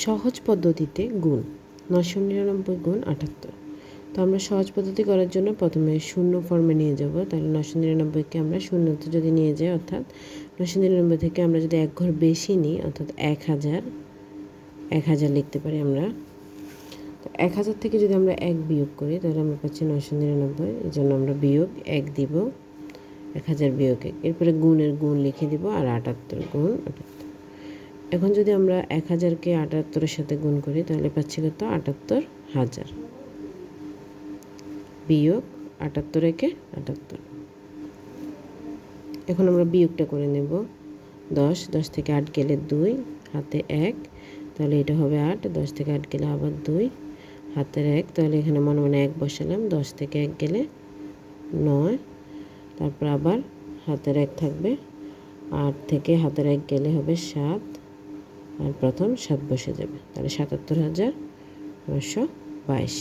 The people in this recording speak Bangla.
সহজ পদ্ধতিতে গুণ 999 গুণ 78। তো আমরা সহজ পদ্ধতি করার জন্য প্রথমে শূন্য ফর্মে নিয়ে যাব। তাহলে 999কে আমরা শূন্যতে যদি নিয়ে যাই, অর্থাৎ 999 থেকে আমরা যদি এক ঘর বেশি নিই, অর্থাৎ 1000 লিখতে পারি আমরা। তো 1000 থেকে যদি আমরা 1 বিয়োগ করি তাহলে আমরা পাচ্ছি 999। এই জন্য আমরা বিয়োগ 1 দিব, 1000 বিয়োগ 1। এরপরে গুণের গুণ লিখে দিব আর 78 গুণ 78। এখন যদি আমরা 1000কে 78-এর সাথে গুণ করি তাহলে পাচ্ছি কত? 78000 বিয়োগ 78 একে 78। এখন আমরা বিয়োগটা করে নেব। 10 থেকে 8 গেলে 2, হাতে 1, তাহলে এটা হবে 8। 10 থেকে 8 গেলে আবার 2, হাতের 1, তাহলে এখানে মনে মনে 1 বসালাম। 10 থেকে 1 গেলে 9, তারপর আবার হাতের 1 থাকবে। 8 থেকে হাতের 1 গেলে হবে 7, আর প্রথম 7 বসে যাবে, তাহলে 77922।